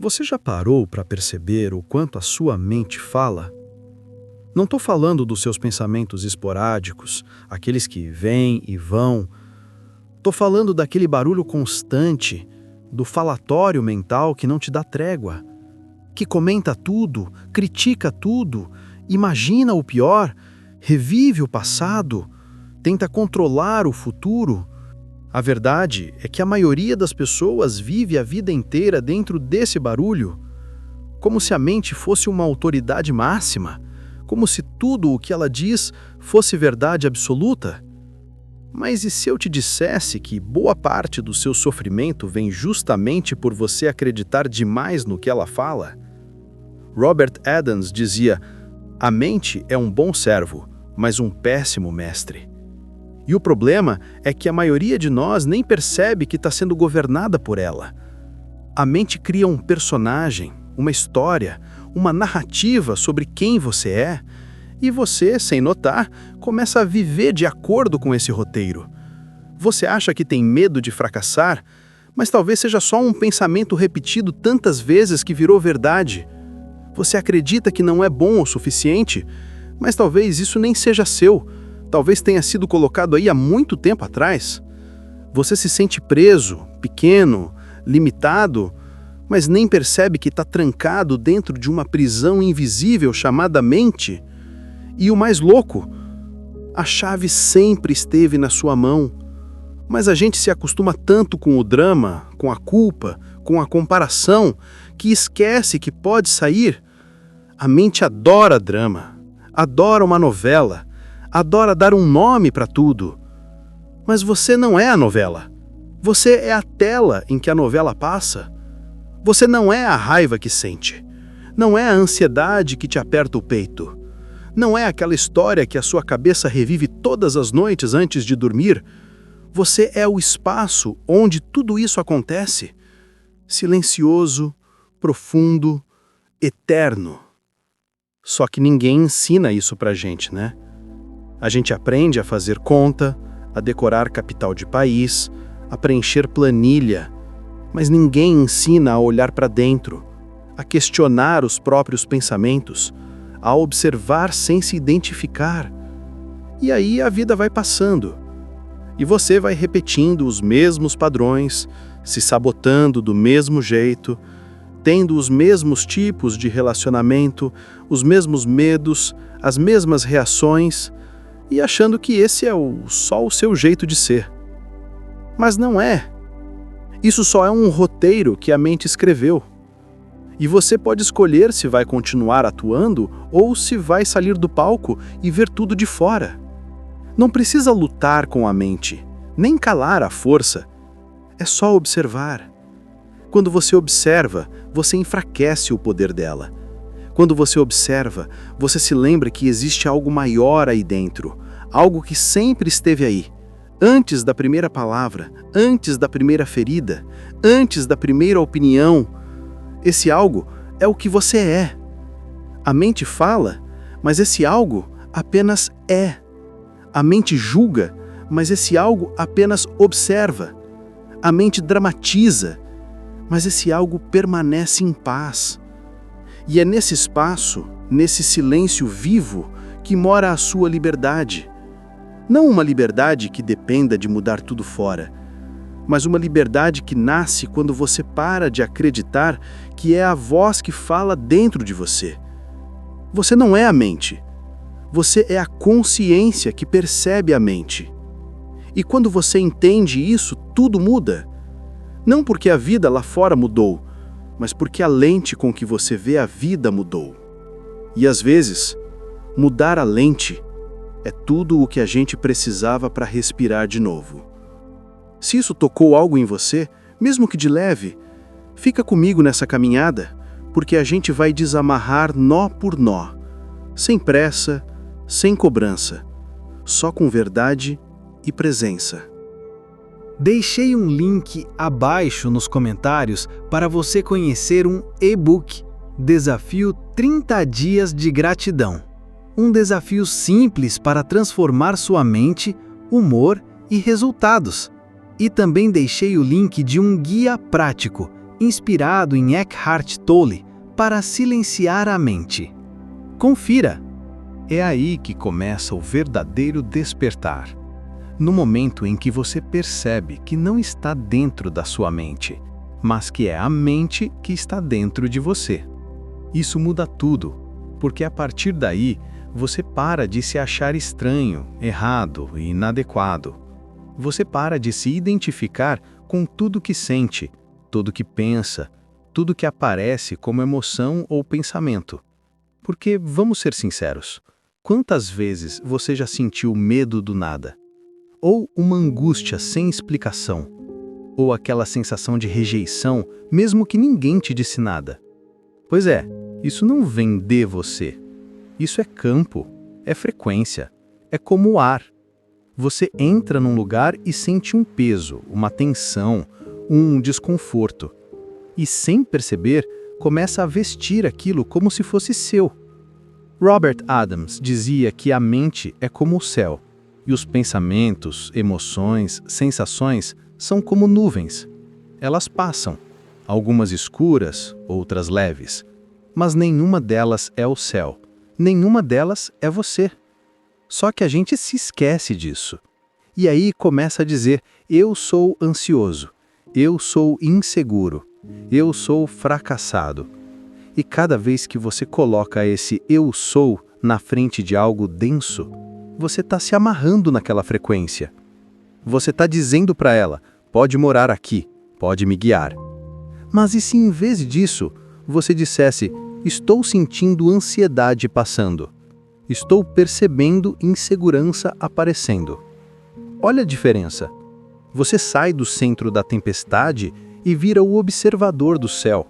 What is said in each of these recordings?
Você já parou para perceber o quanto a sua mente fala? Não estou falando dos seus pensamentos esporádicos, aqueles que vêm e vão. Estou falando daquele barulho constante, do falatório mental que não te dá trégua, que comenta tudo, critica tudo, imagina o pior, revive o passado, tenta controlar o futuro. A verdade é que a maioria das pessoas vive a vida inteira dentro desse barulho, como se a mente fosse uma autoridade máxima, como se tudo o que ela diz fosse verdade absoluta. Mas e se eu te dissesse que boa parte do seu sofrimento vem justamente por você acreditar demais no que ela fala? Robert Adams dizia: a mente é um bom servo, mas um péssimo mestre. E o problema é que a maioria de nós nem percebe que está sendo governada por ela. A mente cria um personagem, uma história, uma narrativa sobre quem você é, e você, sem notar, começa a viver de acordo com esse roteiro. Você acha que tem medo de fracassar, mas talvez seja só um pensamento repetido tantas vezes que virou verdade. Você acredita que não é bom o suficiente, mas talvez isso nem seja seu. Talvez tenha sido colocado aí há muito tempo atrás. Você se sente preso, pequeno, limitado, mas nem percebe que está trancado dentro de uma prisão invisível chamada mente. E o mais louco, a chave sempre esteve na sua mão. Mas a gente se acostuma tanto com o drama, com a culpa, com a comparação, que esquece que pode sair. A mente adora drama, adora uma novela, adora dar um nome para tudo. Mas você não é a novela. Você é a tela em que a novela passa. Você não é a raiva que sente. Não é a ansiedade que te aperta o peito. Não é aquela história que a sua cabeça revive todas as noites antes de dormir. Você é o espaço onde tudo isso acontece. Silencioso, profundo, eterno. Só que ninguém ensina isso pra gente, né? A gente aprende a fazer conta, a decorar capital de país, a preencher planilha, mas ninguém ensina a olhar para dentro, a questionar os próprios pensamentos, a observar sem se identificar. E aí a vida vai passando, e você vai repetindo os mesmos padrões, se sabotando do mesmo jeito, tendo os mesmos tipos de relacionamento, os mesmos medos, as mesmas reações, e achando que esse é só o seu jeito de ser. Mas não é. Isso só é um roteiro que a mente escreveu. E você pode escolher se vai continuar atuando ou se vai sair do palco e ver tudo de fora. Não precisa lutar com a mente, nem calar a força. É só observar. Quando você observa, você enfraquece o poder dela. Quando você observa, você se lembra que existe algo maior aí dentro, algo que sempre esteve aí, antes da primeira palavra, antes da primeira ferida, antes da primeira opinião. Esse algo é o que você é. A mente fala, mas esse algo apenas é. A mente julga, mas esse algo apenas observa. A mente dramatiza, mas esse algo permanece em paz. E é nesse espaço, nesse silêncio vivo, que mora a sua liberdade. Não uma liberdade que dependa de mudar tudo fora, mas uma liberdade que nasce quando você para de acreditar que é a voz que fala dentro de você. Você não é a mente. Você é a consciência que percebe a mente. E quando você entende isso, tudo muda. Não porque a vida lá fora mudou, mas porque a lente com que você vê a vida mudou. E às vezes, mudar a lente é tudo o que a gente precisava para respirar de novo. Se isso tocou algo em você, mesmo que de leve, fica comigo nessa caminhada, porque a gente vai desamarrar nó por nó, sem pressa, sem cobrança, só com verdade e presença. Deixei um link abaixo nos comentários para você conhecer um e-book, Desafio 30 Dias de Gratidão. Um desafio simples para transformar sua mente, humor e resultados. E também deixei o link de um guia prático, inspirado em Eckhart Tolle, para silenciar a mente. Confira! É aí que começa o verdadeiro despertar. No momento em que você percebe que não está dentro da sua mente, mas que é a mente que está dentro de você. Isso muda tudo, porque a partir daí você para de se achar estranho, errado e inadequado. Você para de se identificar com tudo que sente, tudo que pensa, tudo que aparece como emoção ou pensamento. Porque, vamos ser sinceros, quantas vezes você já sentiu medo do nada? Ou uma angústia sem explicação? Ou aquela sensação de rejeição, mesmo que ninguém te disse nada? Pois é, isso não vem de você. Isso é campo, é frequência, é como o ar. Você entra num lugar e sente um peso, uma tensão, um desconforto. E sem perceber, começa a vestir aquilo como se fosse seu. Robert Adams dizia que a mente é como o céu, e os pensamentos, emoções, sensações são como nuvens. Elas passam, algumas escuras, outras leves, mas nenhuma delas é o céu, nenhuma delas é você. Só que a gente se esquece disso. E aí começa a dizer, eu sou ansioso, eu sou inseguro, eu sou fracassado. E cada vez que você coloca esse eu sou na frente de algo denso, você está se amarrando naquela frequência. Você está dizendo para ela, pode morar aqui, pode me guiar. Mas e se em vez disso, você dissesse, estou sentindo ansiedade passando, estou percebendo insegurança aparecendo. Olha a diferença. Você sai do centro da tempestade e vira o observador do céu.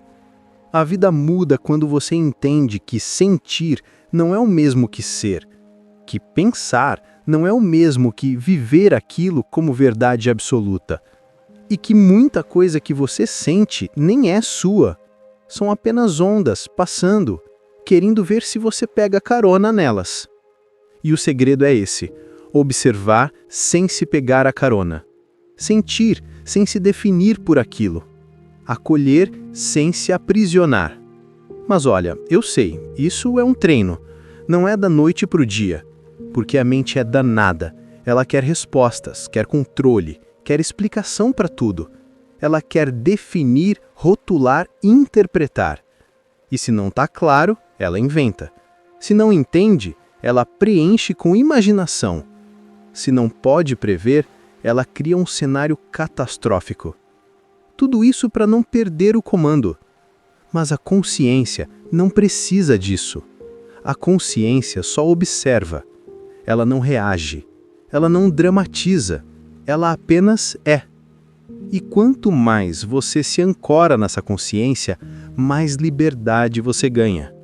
A vida muda quando você entende que sentir não é o mesmo que ser, que pensar não é o mesmo que viver aquilo como verdade absoluta, e que muita coisa que você sente nem é sua. São apenas ondas passando, querendo ver se você pega carona nelas. E o segredo é esse: observar sem se pegar a carona. Sentir sem se definir por aquilo. Acolher sem se aprisionar. Mas olha, eu sei, isso é um treino. Não é da noite para o dia. Porque a mente é danada. Ela quer respostas, quer controle, quer explicação para tudo. Ela quer definir, rotular, interpretar. E se não está claro, ela inventa. Se não entende, ela preenche com imaginação. Se não pode prever, ela cria um cenário catastrófico. Tudo isso para não perder o comando. Mas a consciência não precisa disso. A consciência só observa. Ela não reage. Ela não dramatiza. Ela apenas é. E quanto mais você se ancora nessa consciência, mais liberdade você ganha.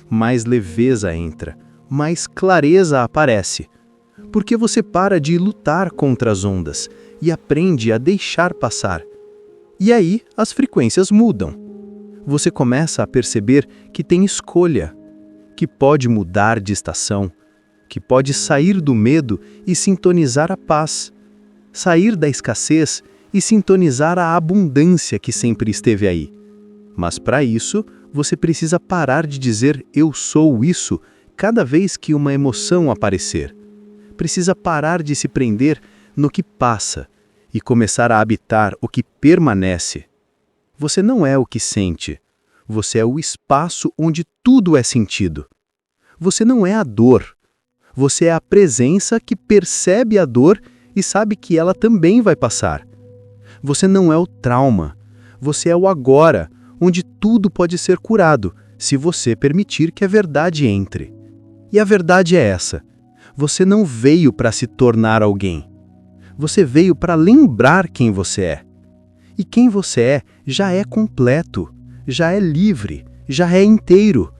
Mais leveza entra. Mais clareza aparece. Porque você para de lutar contra as ondas e aprende a deixar passar. E aí as frequências mudam. Você começa a perceber que tem escolha, que pode mudar de estação, que pode sair do medo e sintonizar a paz, sair da escassez e sintonizar a abundância que sempre esteve aí. Mas para isso, você precisa parar de dizer eu sou isso cada vez que uma emoção aparecer. Precisa parar de se prender no que passa e começar a habitar o que permanece. Você não é o que sente. Você é o espaço onde tudo é sentido. Você não é a dor. Você é a presença que percebe a dor e sabe que ela também vai passar. Você não é o trauma. Você é o agora, onde tudo pode ser curado, se você permitir que a verdade entre. E a verdade é essa. Você não veio para se tornar alguém. Você veio para lembrar quem você é. E quem você é já é completo, já é livre, já é inteiro.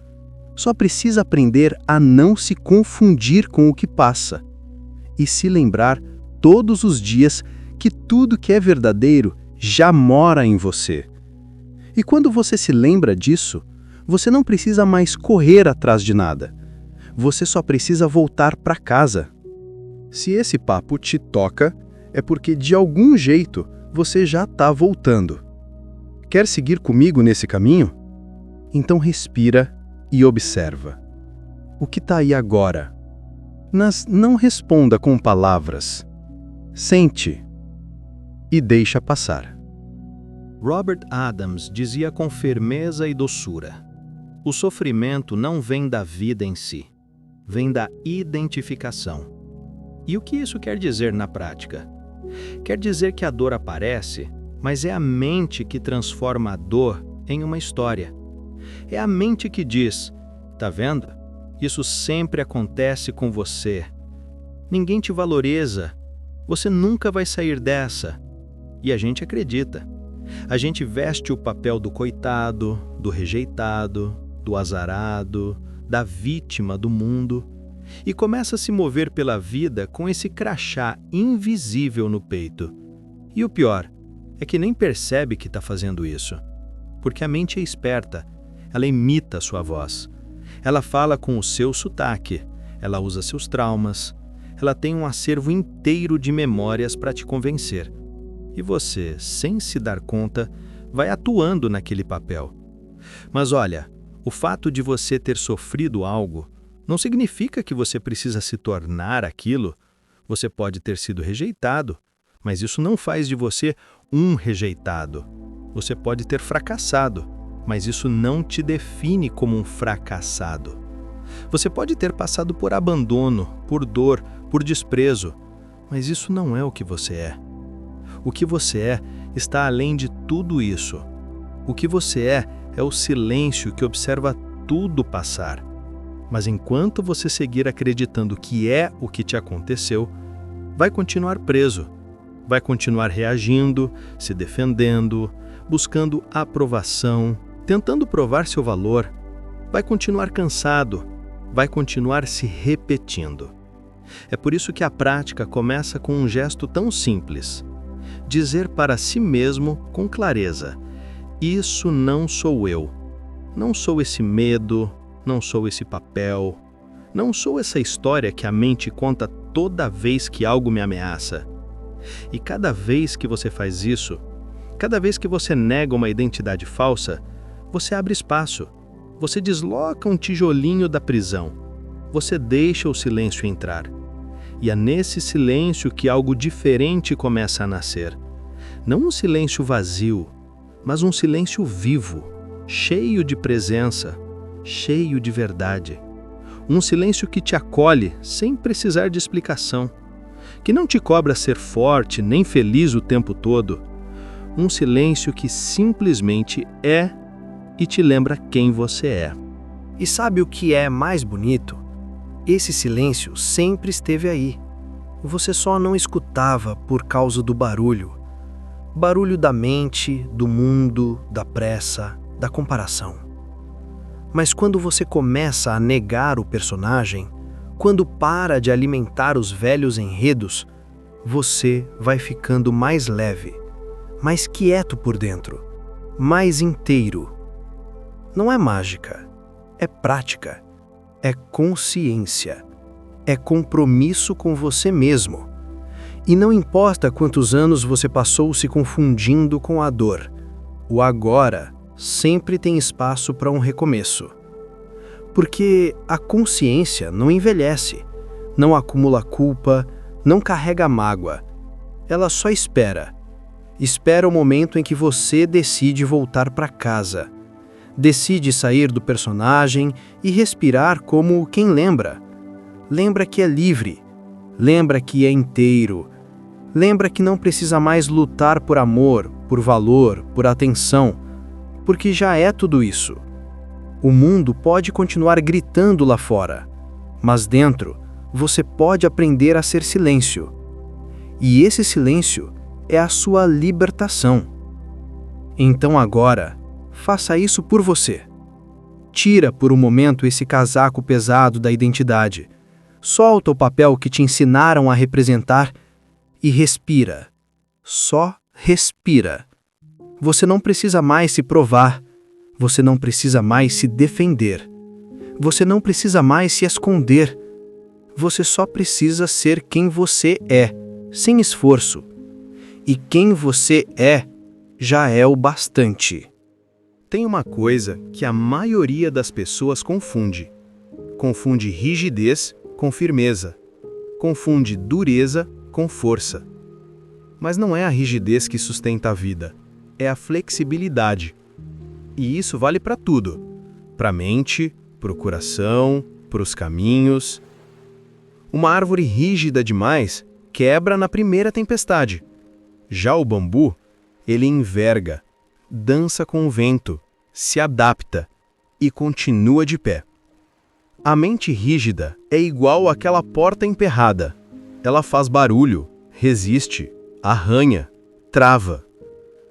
Só precisa aprender a não se confundir com o que passa. E se lembrar todos os dias que tudo que é verdadeiro já mora em você. E quando você se lembra disso, você não precisa mais correr atrás de nada. Você só precisa voltar para casa. Se esse papo te toca, é porque de algum jeito você já está voltando. quer seguir comigo nesse caminho? Então respira e observa. O que está aí agora? Mas não responda com palavras. Sente e deixa passar. Robert Adams dizia com firmeza e doçura: o sofrimento não vem da vida em si, vem da identificação. E o que isso quer dizer na prática? Quer dizer que a dor aparece, mas é a mente que transforma a dor em uma história. É a mente que diz: tá vendo? Isso sempre acontece com você. Ninguém te valoriza. Você nunca vai sair dessa. E a gente acredita. A gente veste o papel do coitado, do rejeitado, do azarado, da vítima do mundo e começa a se mover pela vida com esse crachá invisível no peito. E o pior é que nem percebe que está fazendo isso, porque a mente é esperta, ela imita a sua voz. Ela fala com o seu sotaque, ela usa seus traumas, ela tem um acervo inteiro de memórias para te convencer. E você, sem se dar conta, vai atuando naquele papel. Mas olha, o fato de você ter sofrido algo não significa que você precisa se tornar aquilo. Você pode ter sido rejeitado, mas isso não faz de você um rejeitado. Você pode ter fracassado, mas isso não te define como um fracassado. Você pode ter passado por abandono, por dor, por desprezo, mas isso não é o que você é. O que você é está além de tudo isso. O que você é o silêncio que observa tudo passar. Mas enquanto você seguir acreditando que é o que te aconteceu, vai continuar preso, vai continuar reagindo, se defendendo, buscando aprovação, tentando provar seu valor, vai continuar cansado, vai continuar se repetindo. É por isso que a prática começa com um gesto tão simples: dizer para si mesmo com clareza: isso não sou eu, não sou esse medo, não sou esse papel, não sou essa história que a mente conta toda vez que algo me ameaça. E cada vez que você faz isso, cada vez que você nega uma identidade falsa, você abre espaço, você desloca um tijolinho da prisão, você deixa o silêncio entrar. E é nesse silêncio que algo diferente começa a nascer. Não um silêncio vazio, mas um silêncio vivo, cheio de presença, cheio de verdade. Um silêncio que te acolhe sem precisar de explicação, que não te cobra ser forte nem feliz o tempo todo. Um silêncio que simplesmente é e te lembra quem você é. E sabe o que é mais bonito? Esse silêncio sempre esteve aí. Você só não escutava por causa do barulho. Barulho da mente, do mundo, da pressa, da comparação. Mas quando você começa a negar o personagem, quando para de alimentar os velhos enredos, você vai ficando mais leve, mais quieto por dentro, mais inteiro. Não é mágica, é prática, é consciência, é compromisso com você mesmo. E não importa quantos anos você passou se confundindo com a dor, o agora sempre tem espaço para um recomeço. Porque a consciência não envelhece, não acumula culpa, não carrega mágoa. Ela só espera. Espera o momento em que você decide voltar para casa. Decide sair do personagem e respirar como quem lembra. Lembra que é livre. Lembra que é inteiro. Lembra que não precisa mais lutar por amor, por valor, por atenção, porque já é tudo isso. O mundo pode continuar gritando lá fora, mas dentro você pode aprender a ser silêncio. E esse silêncio é a sua libertação. Então agora, faça isso por você. Tira por um momento esse casaco pesado da identidade. Solta o papel que te ensinaram a representar e respira. Só respira. Você não precisa mais se provar. Você não precisa mais se defender. Você não precisa mais se esconder. Você só precisa ser quem você é, sem esforço. E quem você é já é o bastante. Tem uma coisa que a maioria das pessoas confunde. Confunde rigidez com firmeza. Confunde dureza com força. Mas não é a rigidez que sustenta a vida, é a flexibilidade. E isso vale para tudo. Para a mente, para o coração, para os caminhos. Uma árvore rígida demais quebra na primeira tempestade. Já o bambu, ele enverga, dança com o vento, se adapta e continua de pé. A mente rígida é igual àquela porta emperrada. Ela faz barulho, resiste, arranha, trava.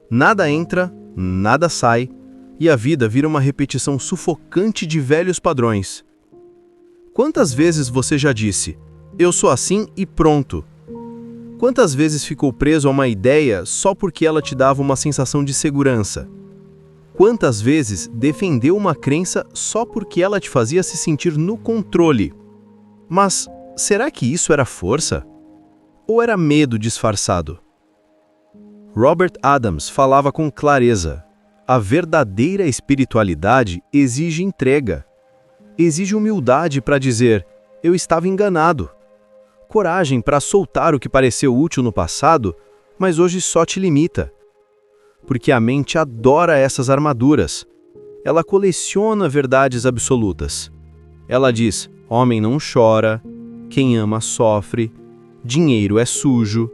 Nada entra, nada sai, e a vida vira uma repetição sufocante de velhos padrões. Quantas vezes você já disse, eu sou assim e pronto? Quantas vezes ficou preso a uma ideia só porque ela te dava uma sensação de segurança? Quantas vezes defendeu uma crença só porque ela te fazia se sentir no controle? Mas será que isso era força? Ou era medo disfarçado? Robert Adams falava com clareza. A verdadeira espiritualidade exige entrega. Exige humildade para dizer, eu estava enganado. Coragem para soltar o que pareceu útil no passado, mas hoje só te limita. Porque a mente adora essas armaduras. Ela coleciona verdades absolutas. Ela diz, homem não chora, quem ama sofre, dinheiro é sujo,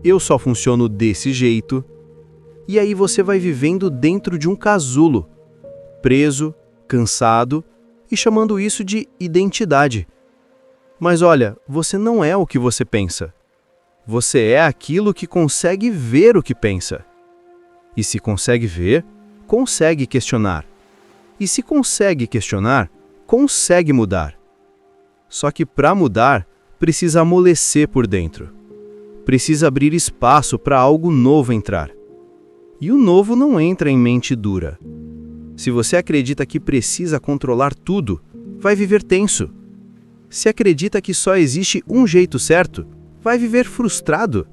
eu só funciono desse jeito. E aí você vai vivendo dentro de um casulo, preso, cansado e chamando isso de identidade. Mas olha, você não é o que você pensa. Você é aquilo que consegue ver o que pensa. E se consegue ver, consegue questionar. E se consegue questionar, consegue mudar. Só que para mudar, precisa amolecer por dentro. Precisa abrir espaço para algo novo entrar. E o novo não entra em mente dura. Se você acredita que precisa controlar tudo, vai viver tenso. Se acredita que só existe um jeito certo, vai viver frustrado.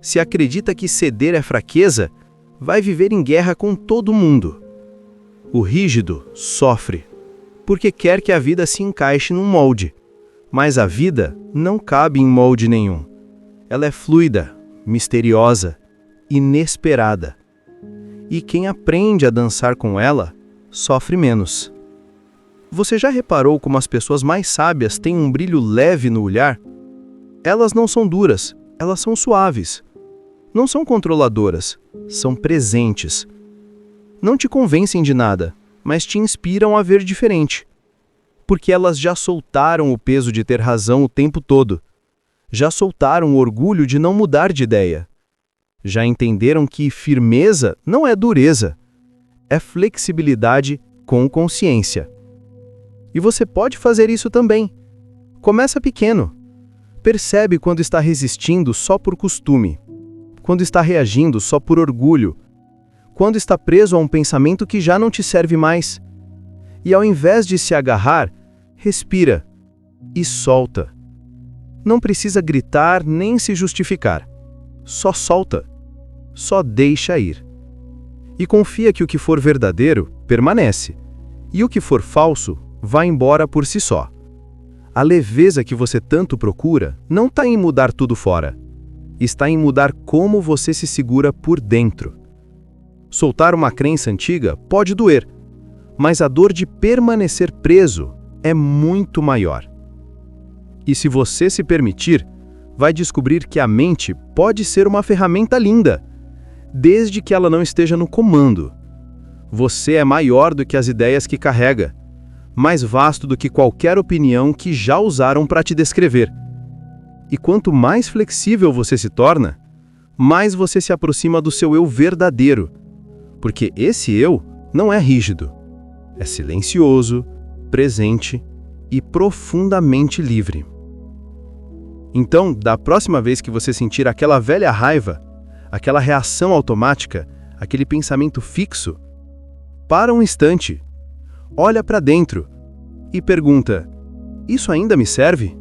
Se acredita que ceder é fraqueza, vai viver em guerra com todo mundo. O rígido sofre, porque quer que a vida se encaixe num molde. Mas a vida não cabe em molde nenhum. Ela é fluida, misteriosa, inesperada. E quem aprende a dançar com ela, sofre menos. Você já reparou como as pessoas mais sábias têm um brilho leve no olhar? Elas não são duras, elas são suaves. Não são controladoras, são presentes. Não te convencem de nada, mas te inspiram a ver diferente. Porque elas já soltaram o peso de ter razão o tempo todo. Já soltaram o orgulho de não mudar de ideia. Já entenderam que firmeza não é dureza, é flexibilidade com consciência. E você pode fazer isso também. Começa pequeno. Percebe quando está resistindo só por costume, quando está reagindo só por orgulho, quando está preso a um pensamento que já não te serve mais. E ao invés de se agarrar, respira e solta. Não precisa gritar nem se justificar. Só solta. Só deixa ir. E confia que o que for verdadeiro, permanece. E o que for falso, vai embora por si só. A leveza que você tanto procura não está em mudar tudo fora. Está em mudar como você se segura por dentro. Soltar uma crença antiga pode doer, mas a dor de permanecer preso é muito maior. E se você se permitir, vai descobrir que a mente pode ser uma ferramenta linda, desde que ela não esteja no comando. Você é maior do que as ideias que carrega, mais vasto do que qualquer opinião que já usaram para te descrever. E quanto mais flexível você se torna, mais você se aproxima do seu eu verdadeiro, porque esse eu não é rígido, é silencioso, presente e profundamente livre. Então, da próxima vez que você sentir aquela velha raiva, aquela reação automática, aquele pensamento fixo, para um instante, olha para dentro e pergunta: isso ainda me serve?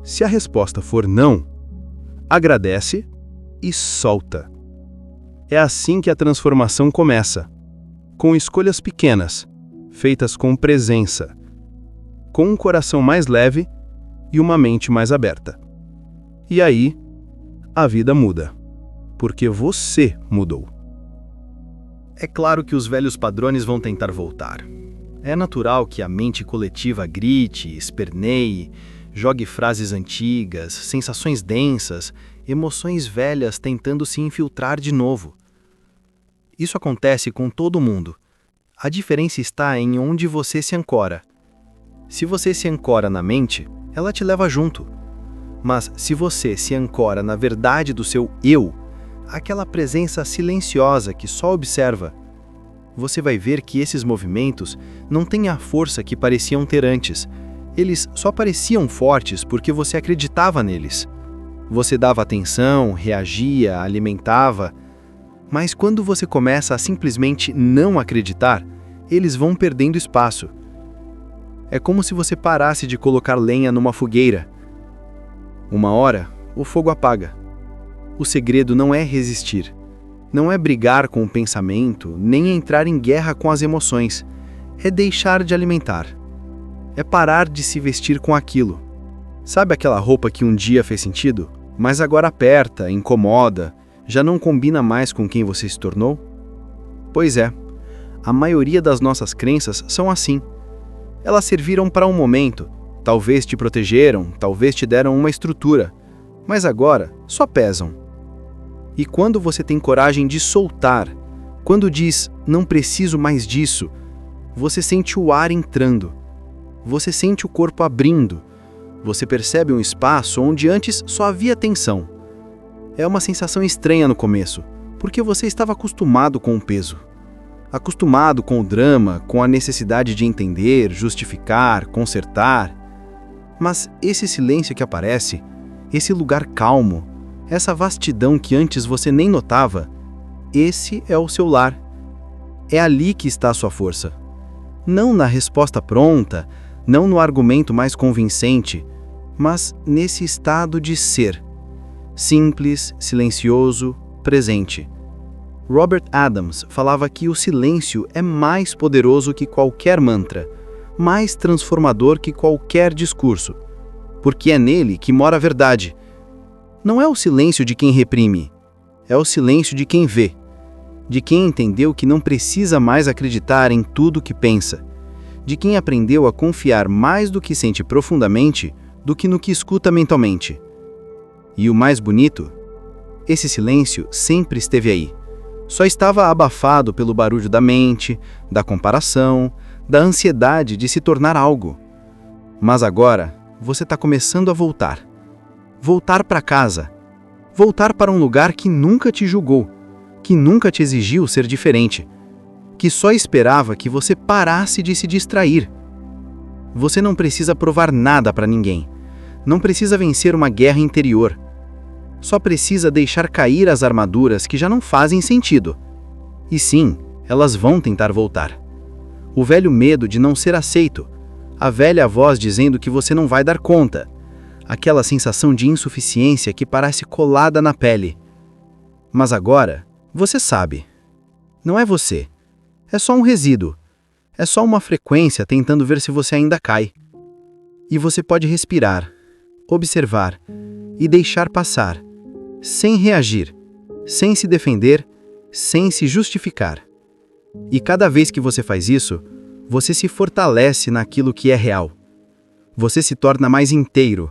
Se a resposta for não, agradece e solta. É assim que a transformação começa, com escolhas pequenas, feitas com presença, com um coração mais leve e uma mente mais aberta. E aí, a vida muda, porque você mudou. É claro que os velhos padrões vão tentar voltar. É natural que a mente coletiva grite, esperneie, jogue frases antigas, sensações densas, emoções velhas tentando se infiltrar de novo. Isso acontece com todo mundo. A diferença está em onde você se ancora. Se você se ancora na mente, ela te leva junto. Mas se você se ancora na verdade do seu eu, aquela presença silenciosa que só observa, você vai ver que esses movimentos não têm a força que pareciam ter antes. Eles só pareciam fortes porque você acreditava neles. Você dava atenção, reagia, alimentava. Mas quando você começa a simplesmente não acreditar, eles vão perdendo espaço. É como se você parasse de colocar lenha numa fogueira. Uma hora, o fogo apaga. O segredo não é resistir. Não é brigar com o pensamento, nem entrar em guerra com as emoções. É deixar de alimentar. É parar de se vestir com aquilo. Sabe aquela roupa que um dia fez sentido, mas agora aperta, incomoda, já não combina mais com quem você se tornou? Pois é, a maioria das nossas crenças são assim. Elas serviram para um momento, talvez te protegeram, talvez te deram uma estrutura, mas agora só pesam. E quando você tem coragem de soltar, quando diz, não preciso mais disso, você sente o ar entrando, você sente o corpo abrindo, você percebe um espaço onde antes só havia tensão. É uma sensação estranha no começo, porque você estava acostumado com o peso. Acostumado com o drama, com a necessidade de entender, justificar, consertar. Mas esse silêncio que aparece, esse lugar calmo, essa vastidão que antes você nem notava, esse é o seu lar. É ali que está a sua força. Não na resposta pronta, não no argumento mais convincente, mas nesse estado de ser. Simples, silencioso, presente. Robert Adams falava que o silêncio é mais poderoso que qualquer mantra, mais transformador que qualquer discurso, porque é nele que mora a verdade. Não é o silêncio de quem reprime, é o silêncio de quem vê, de quem entendeu que não precisa mais acreditar em tudo que pensa, de quem aprendeu a confiar mais do que sente profundamente do que no que escuta mentalmente. E o mais bonito? Esse silêncio sempre esteve aí. Só estava abafado pelo barulho da mente, da comparação, da ansiedade de se tornar algo. Mas agora, você está começando a voltar. Voltar para casa. Voltar para um lugar que nunca te julgou, que nunca te exigiu ser diferente, que só esperava que você parasse de se distrair. Você não precisa provar nada para ninguém. Não precisa vencer uma guerra interior. Só precisa deixar cair as armaduras que já não fazem sentido. E sim, elas vão tentar voltar. O velho medo de não ser aceito, a velha voz dizendo que você não vai dar conta, aquela sensação de insuficiência que parece colada na pele. Mas agora, você sabe. Não é você. É só um resíduo. É só uma frequência tentando ver se você ainda cai. E você pode respirar, observar e deixar passar, sem reagir, sem se defender, sem se justificar. E cada vez que você faz isso, você se fortalece naquilo que é real. Você se torna mais inteiro,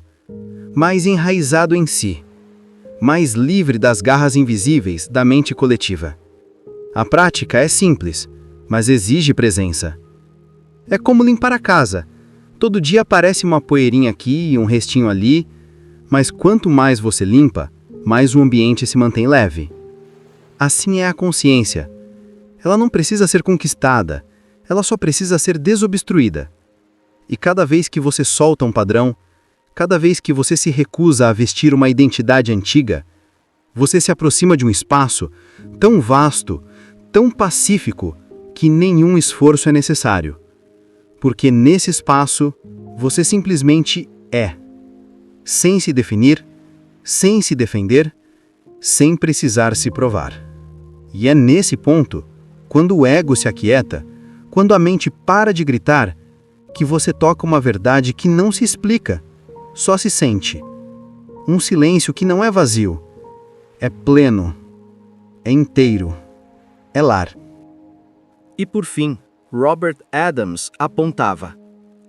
mais enraizado em si, mais livre das garras invisíveis da mente coletiva. A prática é simples, mas exige presença. É como limpar a casa. Todo dia aparece uma poeirinha aqui e um restinho ali, mas quanto mais você limpa, mais o ambiente se mantém leve. Assim é a consciência. Ela não precisa ser conquistada, ela só precisa ser desobstruída. E cada vez que você solta um padrão, cada vez que você se recusa a vestir uma identidade antiga, você se aproxima de um espaço tão vasto, tão pacífico, que nenhum esforço é necessário. Porque nesse espaço, você simplesmente é. Sem se definir, sem se defender, sem precisar se provar. E é nesse ponto, quando o ego se aquieta, quando a mente para de gritar, que você toca uma verdade que não se explica, só se sente. Um silêncio que não é vazio, é pleno, é inteiro, é lar. E por fim, Robert Adams apontava: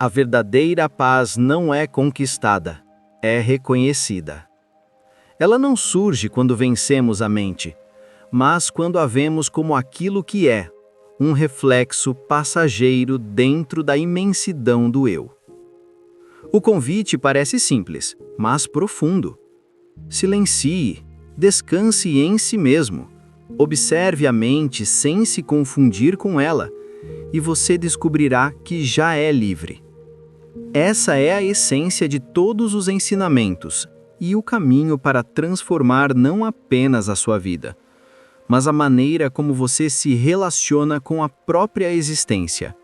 a verdadeira paz não é conquistada, é reconhecida. Ela não surge quando vencemos a mente, mas quando a vemos como aquilo que é, um reflexo passageiro dentro da imensidão do eu. O convite parece simples, mas profundo. Silencie, descanse em si mesmo, observe a mente sem se confundir com ela, e você descobrirá que já é livre. Essa é a essência de todos os ensinamentos e o caminho para transformar não apenas a sua vida, mas a maneira como você se relaciona com a própria existência.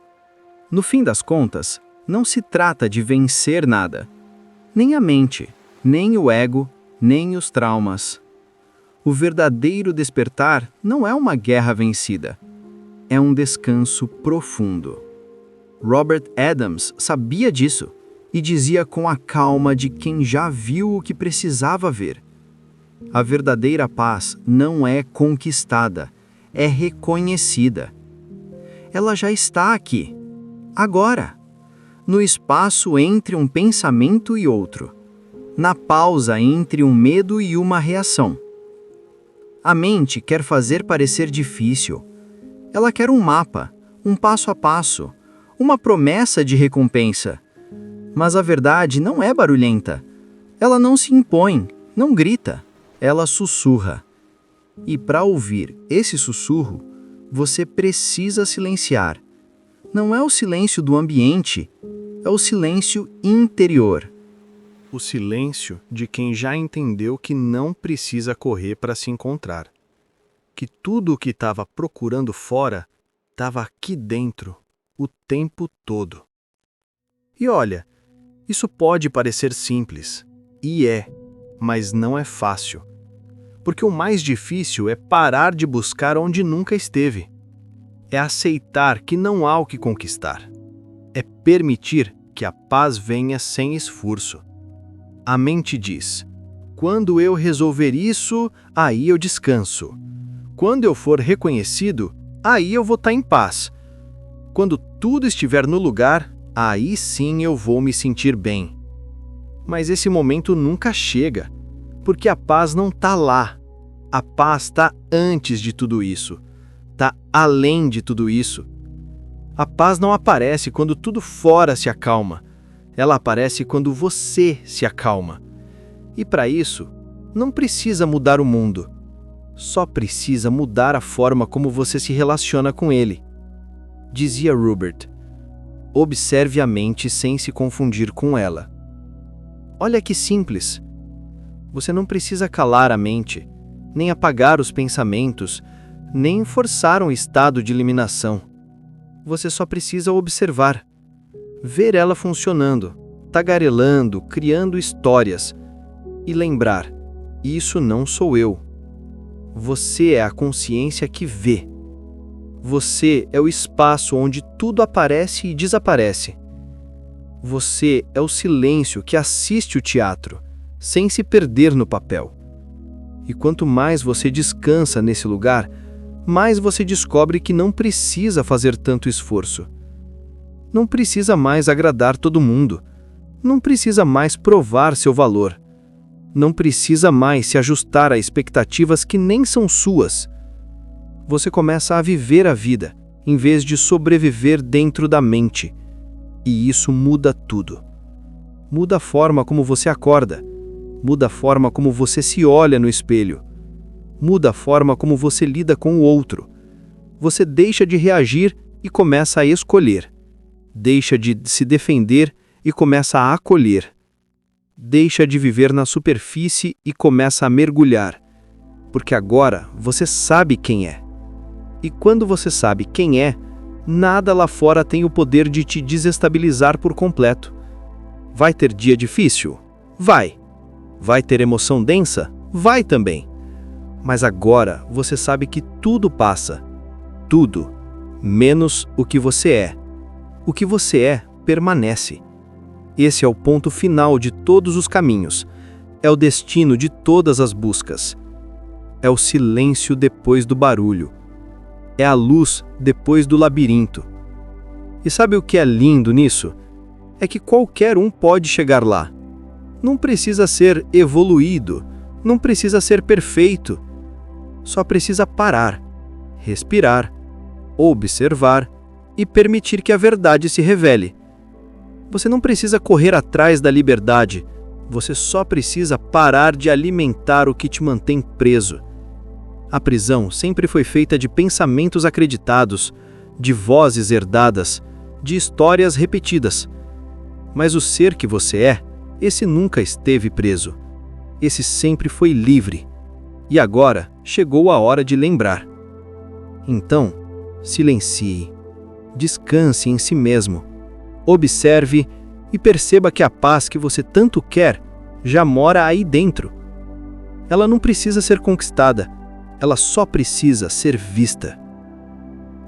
No fim das contas, não se trata de vencer nada, nem a mente, nem o ego, nem os traumas. O verdadeiro despertar não é uma guerra vencida, é um descanso profundo. Robert Adams sabia disso e dizia com a calma de quem já viu o que precisava ver. A verdadeira paz não é conquistada, é reconhecida. Ela já está aqui, agora, no espaço entre um pensamento e outro, na pausa entre um medo e uma reação. A mente quer fazer parecer difícil. Ela quer um mapa, um passo a passo, uma promessa de recompensa. Mas a verdade não é barulhenta. Ela não se impõe, não grita, ela sussurra. E para ouvir esse sussurro, você precisa silenciar. Não é o silêncio do ambiente, é o silêncio interior. O silêncio de quem já entendeu que não precisa correr para se encontrar. Que tudo o que estava procurando fora estava aqui dentro, o tempo todo. E olha, isso pode parecer simples, e é, mas não é fácil. Porque o mais difícil é parar de buscar onde nunca esteve. É aceitar que não há o que conquistar. É permitir que a paz venha sem esforço. A mente diz: quando eu resolver isso, aí eu descanso. Quando eu for reconhecido, aí eu vou estar em paz. Quando tudo estiver no lugar, aí sim eu vou me sentir bem. Mas esse momento nunca chega, porque a paz não está lá. A paz está antes de tudo isso, está além de tudo isso. A paz não aparece quando tudo fora se acalma. Ela aparece quando você se acalma. E para isso, não precisa mudar o mundo. Só precisa mudar a forma como você se relaciona com ele. Dizia Robert: observe a mente sem se confundir com ela. Olha que simples. Você não precisa calar a mente, nem apagar os pensamentos, nem forçar um estado de eliminação. Você só precisa observar. Ver ela funcionando, tagarelando, criando histórias e lembrar: isso não sou eu. Você é a consciência que vê. Você é o espaço onde tudo aparece e desaparece. Você é o silêncio que assiste o teatro, sem se perder no papel. E quanto mais você descansa nesse lugar, mais você descobre que não precisa fazer tanto esforço. Não precisa mais agradar todo mundo. Não precisa mais provar seu valor. Não precisa mais se ajustar a expectativas que nem são suas. Você começa a viver a vida, em vez de sobreviver dentro da mente. E isso muda tudo. Muda a forma como você acorda. Muda a forma como você se olha no espelho. Muda a forma como você lida com o outro. Você deixa de reagir e começa a escolher. Deixa de se defender e começa a acolher. Deixa de viver na superfície e começa a mergulhar. Porque agora você sabe quem é. E quando você sabe quem é, nada lá fora tem o poder de te desestabilizar por completo. Vai ter dia difícil? Vai. Vai ter emoção densa? Vai também. Mas agora você sabe que tudo passa. Tudo. Menos o que você é. O que você é permanece. Esse é o ponto final de todos os caminhos. É o destino de todas as buscas. É o silêncio depois do barulho. É a luz depois do labirinto. E sabe o que é lindo nisso? É que qualquer um pode chegar lá. Não precisa ser evoluído, não precisa ser perfeito. Só precisa parar, respirar, observar e permitir que a verdade se revele. Você não precisa correr atrás da liberdade, você só precisa parar de alimentar o que te mantém preso. A prisão sempre foi feita de pensamentos acreditados, de vozes herdadas, de histórias repetidas. Mas o ser que você é, esse nunca esteve preso. Esse sempre foi livre. E agora chegou a hora de lembrar. Então, silencie, descanse em si mesmo, observe e perceba que a paz que você tanto quer já mora aí dentro. Ela não precisa ser conquistada, ela só precisa ser vista.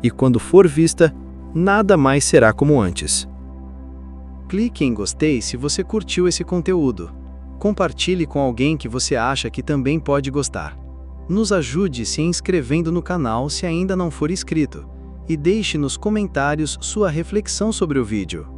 E quando for vista, nada mais será como antes. Clique em gostei se você curtiu esse conteúdo. Compartilhe com alguém que você acha que também pode gostar. Nos ajude se inscrevendo no canal se ainda não for inscrito. E deixe nos comentários sua reflexão sobre o vídeo.